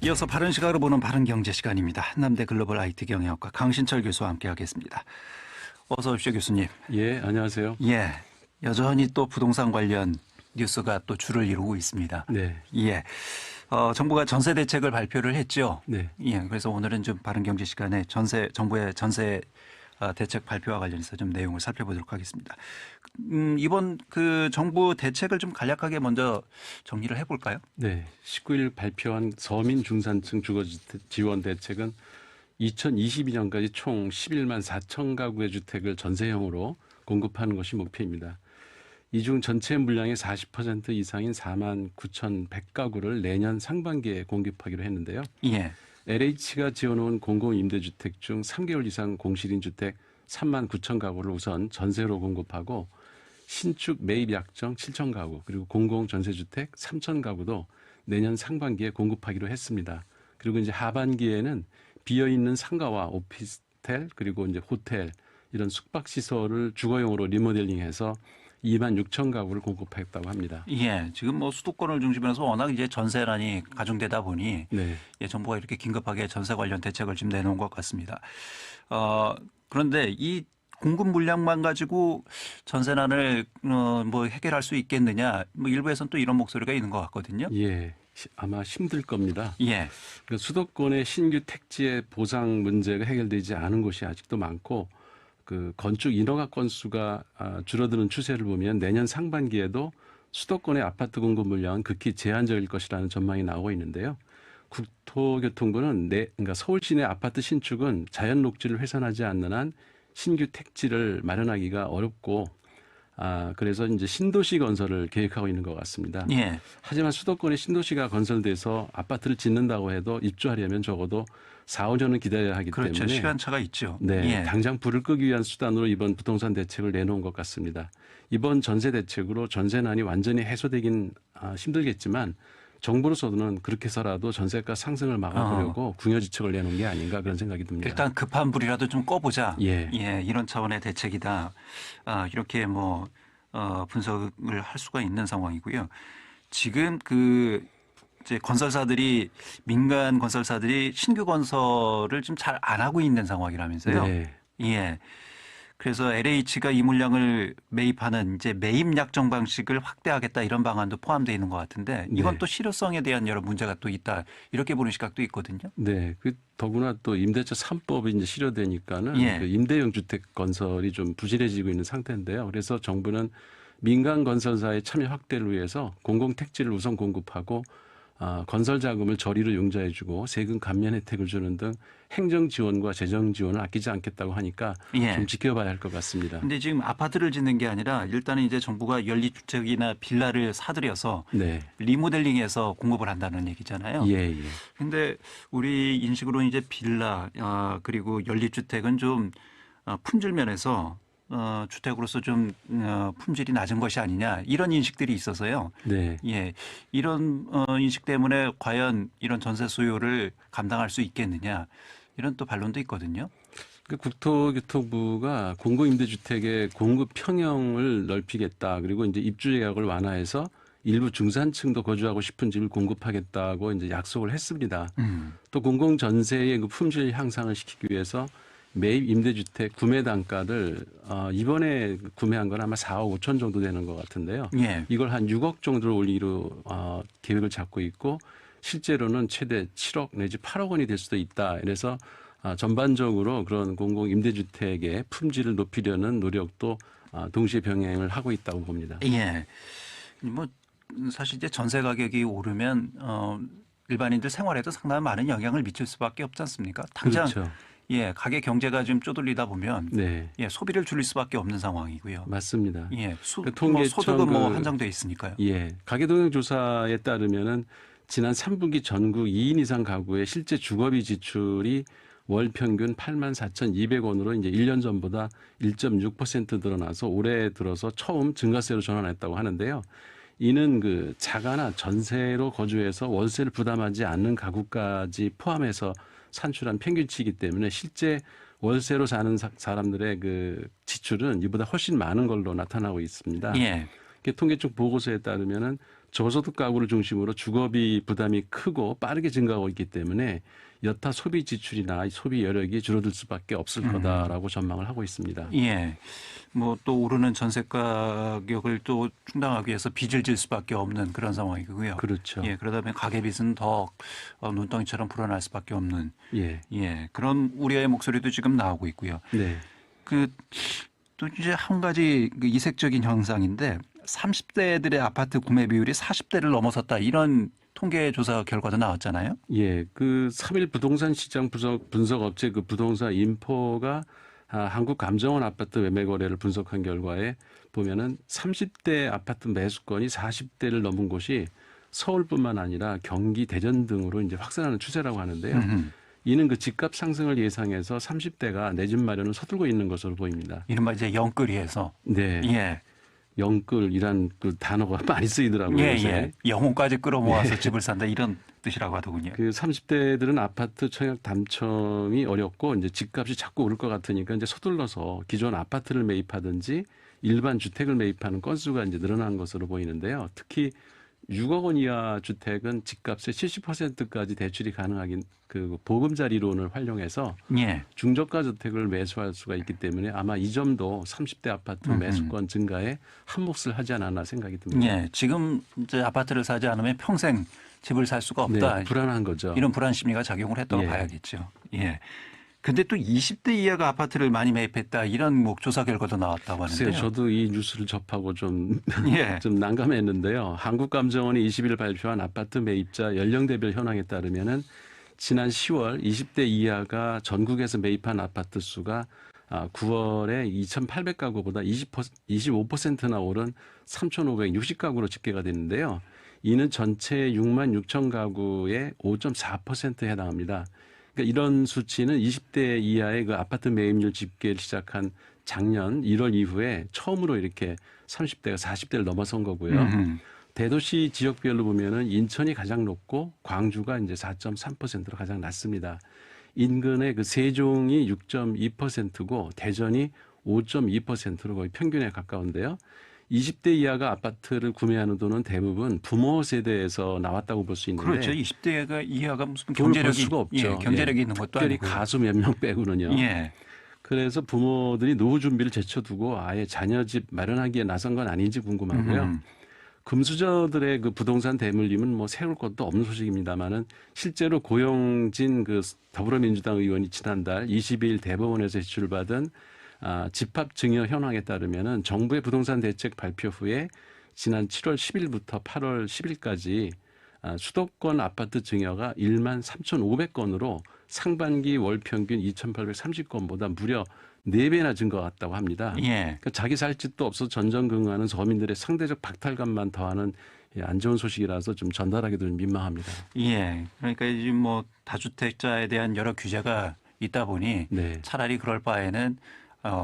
이어서 바른 시각으로 보는 바른 경제 시간입니다. 한남대 글로벌 IT 경영학과 강신철 교수와 함께하겠습니다. 어서 오십시오, 교수님. 예, 안녕하세요. 예, 여전히 또 부동산 관련 뉴스가 또 줄을 이루고 있습니다. 네. 예, 정부가 전세 대책을 발표를 했죠. 네. 예, 그래서 오늘은 좀 바른 경제 시간에 정부의 전세 대책 발표와 관련해서 좀 내용을 살펴보도록 하겠습니다. 이번 그 정부 대책을 좀 간략하게 먼저 정리를 해볼까요? 네. 19일 발표한 서민 중산층 주거 지원 대책은 2022년까지 총 11만 4천 가구의 주택을 전세형으로 공급하는 것이 목표입니다. 이 중 전체 물량의 40% 이상인 4만 9,100가구를 내년 상반기에 공급하기로 했는데요. 예. LH가 지어놓은 공공임대주택 중 3개월 이상 공실인 주택 3만 9천 가구를 우선 전세로 공급하고 신축 매입 약정 7천 가구 그리고 공공전세주택 3천 가구도 내년 상반기에 공급하기로 했습니다. 그리고 이제 하반기에는 비어있는 상가와 오피스텔 그리고 이제 호텔 이런 숙박시설을 주거용으로 리모델링해서 2만 6천 가구를 공급하겠다고 합니다. 예, 지금 뭐 수도권을 중심으로 해서 워낙 이제 전세난이 가중되다 보니 네. 예, 정부가 이렇게 긴급하게 전세 관련 대책을 지금 내놓은 것 같습니다. 그런데 이 공급 물량만 가지고 전세난을 뭐 해결할 수 있겠느냐? 뭐 일부에서는 또 이런 목소리가 있는 것 같거든요. 예. 아마 힘들 겁니다. 예, 그러니까 수도권의 신규 택지의 보상 문제가 해결되지 않은 곳이 아직도 많고 그 건축 인허가 건수가 줄어드는 추세를 보면 내년 상반기에도 수도권의 아파트 공급 물량은 극히 제한적일 것이라는 전망이 나오고 있는데요. 국토교통부는 그러니까 서울 시내 아파트 신축은 자연 녹지를 훼손하지 않는 한 신규 택지를 마련하기가 어렵고 그래서 이제 신도시 건설을 계획하고 있는 것 같습니다. 예, 하지만 수도권에 신도시가 건설돼서 아파트를 짓는다고 해도 입주하려면 적어도 4, 5년은 기다려야 하기 그렇죠. 때문에 시간차가 있죠. 네, 예. 당장 불을 끄기 위한 수단으로 이번 부동산 대책을 내놓은 것 같습니다. 이번 전세 대책으로 전세난이 완전히 해소되긴 힘들겠지만 정부로서는 그렇게 해서라도 전세가 상승을 막아보려고 궁여지책을 내놓은 게 아닌가 그런 생각이 듭니다. 일단 급한 불이라도 좀 꺼보자. 예. 이런 차원의 대책이다. 이렇게 뭐 분석을 할 수가 있는 상황이고요. 지금 이제 민간 건설사들이 신규 건설을 좀 잘 안 하고 있는 상황이라면서요. 네. 예. 그래서 LH가 이 물량을 매입하는 이제 매입 약정 방식을 확대하겠다 이런 방안도 포함되어 있는 것 같은데 이건 네. 또 실효성에 대한 여러 문제가 또 있다 이렇게 보는 시각도 있거든요. 네, 더구나 또 임대차 3법이 이제 실효되니까는 예. 그 임대형 주택 건설이 좀 부실해지고 있는 상태인데요. 그래서 정부는 민간 건설사의 참여 확대를 위해서 공공 택지를 우선 공급하고 건설 자금을 저리로 융자해주고 세금 감면 혜택을 주는 등 행정 지원과 재정 지원을 아끼지 않겠다고 하니까 예. 좀 지켜봐야 할 것 같습니다. 근데 지금 아파트를 짓는 게 아니라 일단은 이제 정부가 연립주택이나 빌라를 사들여서 네, 리모델링해서 공급을 한다는 얘기잖아요. 예, 예. 근데 우리 인식으로는 이제 빌라 그리고 연립주택은 좀 품질 면에서 주택으로서 좀 품질이 낮은 것이 아니냐 이런 인식들이 있어서요. 네. 예, 이런 인식 때문에 과연 이런 전세 수요를 감당할 수 있겠느냐 이런 또 반론도 있거든요. 그 국토교통부가 공공임대주택의 공급 평형을 넓히겠다. 그리고 이제 입주 예약을 완화해서 일부 중산층도 거주하고 싶은 집을 공급하겠다고 이제 약속을 했습니다. 또 공공전세의 그 품질 향상을 시키기 위해서 매입 임대주택 구매 단가를 이번에 구매한 건 아마 4억 5천 정도 되는 것 같은데요. 예. 이걸 한 6억 정도로 올리기로 계획을 잡고 있고 실제로는 최대 7억 내지 8억 원이 될 수도 있다. 이래서 전반적으로 그런 공공 임대주택의 품질을 높이려는 노력도 동시에 병행을 하고 있다고 봅니다. 예. 뭐 사실 이제 전세 가격이 오르면 일반인들 생활에도 상당히 많은 영향을 미칠 수밖에 없지 않습니까? 당장 그렇죠. 예, 가계 경제가 좀 쪼들리다 보면 네, 예, 소비를 줄일 수밖에 없는 상황이고요. 맞습니다. 예, 통계청 소득은 뭐 한정돼 있으니까요. 예, 가계동향조사에 따르면은 지난 3분기 전국 2인 이상 가구의 실제 주거비 지출이 월 평균 84,200원으로 이제 1년 전보다 1.6% 늘어나서 올해 들어서 처음 증가세로 전환했다고 하는데요. 이는 그 자가나 전세로 거주해서 월세를 부담하지 않는 가구까지 포함해서 산출한 평균치이기 때문에 실제 월세로 사는 사람들의 그 지출은 이보다 훨씬 많은 걸로 나타나고 있습니다. 예. 통계청 보고서에 따르면은 저소득 가구를 중심으로 주거비 부담이 크고 빠르게 증가하고 있기 때문에 여타 소비 지출이나 소비 여력이 줄어들 수밖에 없을 거다라고 전망을 하고 있습니다. 예. 뭐 또 오르는 전세 가격을 또 충당하기 위해서 빚을 질 수밖에 없는 그런 상황이고요. 그렇죠. 예. 그러다 보면 가계빚은 더 눈덩이처럼 불어날 수밖에 없는 예. 예. 그런 우려의 목소리도 지금 나오고 있고요. 네. 그 또 이제 한 가지 그 이색적인 현상인데 30대들의 아파트 구매 비율이 40대를 넘어섰다 이런 통계 조사 결과도 나왔잖아요. 예. 그 3일 부동산 시장 분석 업체 그 부동산 인포가 한국감정원 아파트 매매 거래를 분석한 결과에 보면은 30대 아파트 매수건이 40대를 넘은 곳이 서울뿐만 아니라 경기, 대전 등으로 이제 확산하는 추세라고 하는데요. 이는 그 집값 상승을 예상해서 30대가 내 집 마련을 서툴고 있는 것으로 보입니다. 이른바 이제 영끌이에서 네. 예. 영끌이란 그 단어가 많이 쓰이더라고요. 예, 요새. 예. 영혼까지 끌어모아서 집을 산다 이런 뜻이라고 하더군요. 그 30대들은 아파트 청약 당첨이 어렵고 이제 집값이 자꾸 오를 것 같으니까 이제 서둘러서 기존 아파트를 매입하든지 일반 주택을 매입하는 건수가 이제 늘어난 것으로 보이는데요. 특히 6억 원 이하 주택은 집값의 70%까지 대출이 가능하긴 그 보금자리 론을 활용해서 예. 중저가 주택을 매수할 수가 있기 때문에 아마 이 점도 30대 아파트 매수권 증가에 한 몫을 하지 않았나 생각이 듭니다. 예. 지금 이제 아파트를 사지 않으면 평생 집을 살 수가 없다. 네, 불안한 거죠. 이런 불안 심리가 작용을 했다고 예. 봐야겠죠. 예. 근데 또 20대 이하가 아파트를 많이 매입했다 이런 뭐 조사 결과도 나왔다고 글쎄요, 하는데요. 저도 이 뉴스를 접하고 좀 예. 좀 난감했는데요. 한국감정원이 20일 발표한 아파트 매입자 연령대별 현황에 따르면은 지난 10월 20대 이하가 전국에서 매입한 아파트 수가 9월에 2,800가구보다 25%나 오른 3,560가구로 집계가 됐는데요. 이는 전체 6만 6천 가구의 5.4%에 해당합니다. 그러니까 이런 수치는 20대 이하의 그 아파트 매입률 집계를 시작한 작년 1월 이후에 처음으로 이렇게 30대가 40대를 넘어선 거고요. 대도시 지역별로 보면은 인천이 가장 높고 광주가 이제 4.3%로 가장 낮습니다. 인근의 그 세종이 6.2%고 대전이 5.2%로 거의 평균에 가까운데요. 20대 이하가 아파트를 구매하는 돈은 대부분 부모 세대에서 나왔다고 볼 수 있는데 그렇죠. 20대가 이하가 무슨 돈을 벌 경제력이 수가 없죠. 예, 경제력이 예. 있는 것도 특별히 아니고. 가수 몇 명 빼고는요. 예. 그래서 부모들이 노후 준비를 제쳐두고 아예 자녀 집 마련하기에 나선 건 아닌지 궁금하고요. 금수저들의 그 부동산 대물림은 뭐 세울 것도 없는 소식입니다만은 실제로 고영진 그 더불어민주당 의원이 지난달 22일 대법원에서 제출받은 집합 증여 현황에 따르면은 정부의 부동산 대책 발표 후에 지난 7월 10일부터 8월 10일까지 수도권 아파트 증여가 1만 3,500건으로 상반기 월 평균 2,830건보다 무려 4배나 증가했다고 합니다. 예. 그러니까 자기 살 집도 없어 전전긍긍하는 서민들의 상대적 박탈감만 더하는 안 좋은 소식이라서 좀 전달하기도 좀 민망합니다. 예. 그러니까 이제 뭐 다주택자에 대한 여러 규제가 있다 보니 네. 차라리 그럴 바에는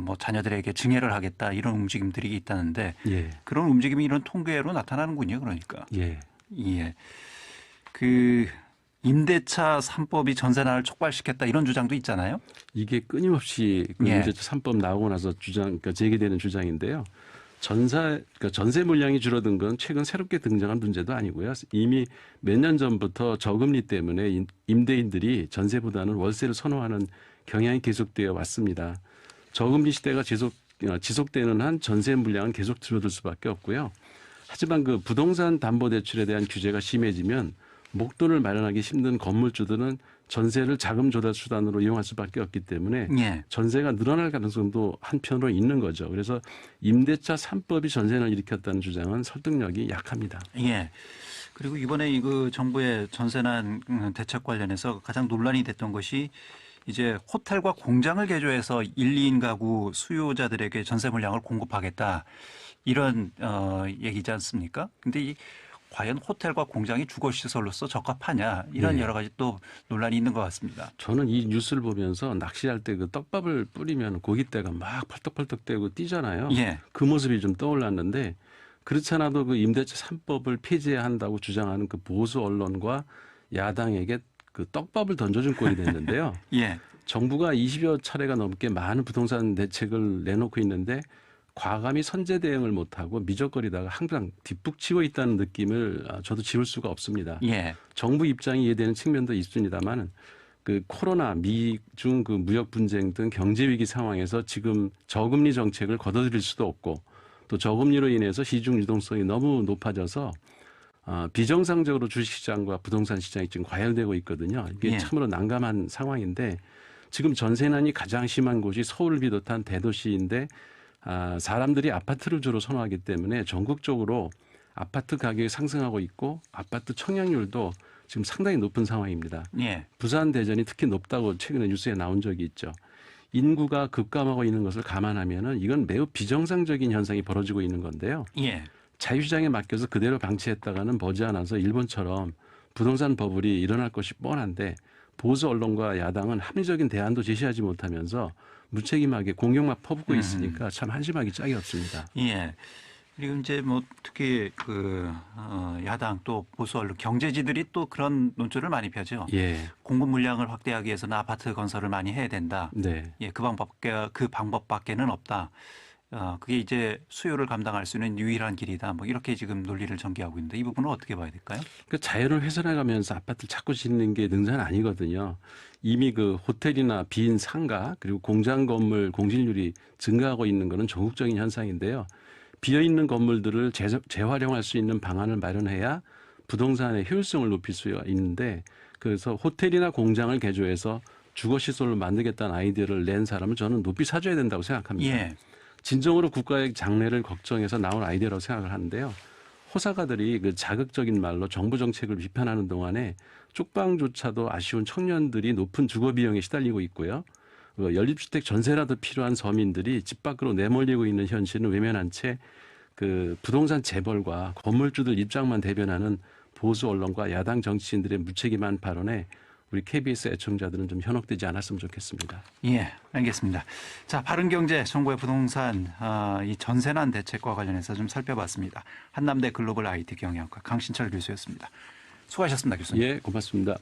뭐 자녀들에게 증여를 하겠다 이런 움직임들이 있다는데 예. 그런 움직임이 이런 통계로 나타나는군요. 그러니까. 예. 예. 그 임대차 3법이 전세난을 촉발시켰다 이런 주장도 있잖아요. 이게 끊임없이 그 예. 임대차 3법 나오고 나서 그러니까 제기되는 주장인데요. 그러니까 전세 물량이 줄어든 건 최근 새롭게 등장한 문제도 아니고요. 이미 몇 년 전부터 저금리 때문에 임대인들이 전세보다는 월세를 선호하는 경향이 계속되어 왔습니다. 저금리 시대가 지속되는 한 전세 물량은 계속 줄어들 수밖에 없고요. 하지만 그 부동산 담보대출에 대한 규제가 심해지면 목돈을 마련하기 힘든 건물주들은 전세를 자금 조달 수단으로 이용할 수밖에 없기 때문에 예. 전세가 늘어날 가능성도 한편으로 있는 거죠. 그래서 임대차 3법이 전세난을 일으켰다는 주장은 설득력이 약합니다. 예. 그리고 이번에 이거 정부의 전세난 대책 관련해서 가장 논란이 됐던 것이 이제 호텔과 공장을 개조해서 1, 2인 가구 수요자들에게 전세 물량을 공급하겠다 이런 얘기지 않습니까? 근데 이 과연 호텔과 공장이 주거 시설로서 적합하냐 이런 네. 여러 가지 또 논란이 있는 것 같습니다. 저는 이 뉴스를 보면서 낚시할 때 그 떡밥을 뿌리면 고깃대가 막 펄떡펄떡대고 뛰잖아요. 예. 그 모습이 좀 떠올랐는데 그렇지 않아도 그 임대차 3법을 폐지해야 한다고 주장하는 그 보수 언론과 야당에게 그 떡밥을 던져준 꼴이 됐는데요. 예. 정부가 20여 차례가 넘게 많은 부동산 대책을 내놓고 있는데 과감히 선제 대응을 못하고 미적거리다가 항상 뒷북치고 있다는 느낌을 저도 지울 수가 없습니다. 예. 정부 입장이 이해되는 측면도 있습니다만은 그 코로나, 미중 그 무역 분쟁 등 경제 위기 상황에서 지금 저금리 정책을 걷어들일 수도 없고 또 저금리로 인해서 시중 유동성이 너무 높아져서 비정상적으로 주식시장과 부동산 시장이 지금 과열되고 있거든요. 이게 예. 참으로 난감한 상황인데 지금 전세난이 가장 심한 곳이 서울을 비롯한 대도시인데 사람들이 아파트를 주로 선호하기 때문에 전국적으로 아파트 가격이 상승하고 있고 아파트 청약률도 지금 상당히 높은 상황입니다. 예. 부산, 대전이 특히 높다고 최근에 뉴스에 나온 적이 있죠. 인구가 급감하고 있는 것을 감안하면은 이건 매우 비정상적인 현상이 벌어지고 있는 건데요. 예. 자유시장에 맡겨서 그대로 방치했다가는 머지않아서 일본처럼 부동산 버블이 일어날 것이 뻔한데 보수 언론과 야당은 합리적인 대안도 제시하지 못하면서 무책임하게 공격만 퍼붓고 있으니까 참 한심하기 짝이 없습니다. 예. 그리고 이제 뭐 특히 그 야당 또 보수 언론 경제지들이 또 그런 논조를 많이 펴죠. 예. 공급 물량을 확대하기 위해서는 아파트 건설을 많이 해야 된다. 네. 예, 그 방법밖에는 없다. 그게 이제 수요를 감당할 수 있는 유일한 길이다. 뭐 이렇게 지금 논리를 전개하고 있는데 이 부분은 어떻게 봐야 될까요? 그 자연을 훼손해가면서 아파트를 자꾸 짓는 게 능사는 아니거든요. 이미 그 호텔이나 빈 상가 그리고 공장 건물 공실률이 증가하고 있는 것은 전국적인 현상인데요. 비어 있는 건물들을 재활용할 수 있는 방안을 마련해야 부동산의 효율성을 높일 수가 있는데 그래서 호텔이나 공장을 개조해서 주거 시설을 만들겠다는 아이디어를 낸 사람을 저는 높이 사줘야 된다고 생각합니다. 예. 진정으로 국가의 장래를 걱정해서 나온 아이디어라고 생각을 하는데요. 호사가들이 그 자극적인 말로 정부 정책을 비판하는 동안에 쪽방조차도 아쉬운 청년들이 높은 주거 비용에 시달리고 있고요. 연립주택 전세라도 필요한 서민들이 집 밖으로 내몰리고 있는 현실은 외면한 채 그 부동산 재벌과 건물주들 입장만 대변하는 보수 언론과 야당 정치인들의 무책임한 발언에 우리 KBS 애청자들은 좀 현혹되지 않았으면 좋겠습니다. 예, 알겠습니다. 자, 바른경제 정부의 부동산 이 전세난 대책과 관련해서 좀 살펴봤습니다. 한남대 글로벌 IT 경영학과 강신철 교수였습니다. 수고하셨습니다, 교수님. 예, 고맙습니다.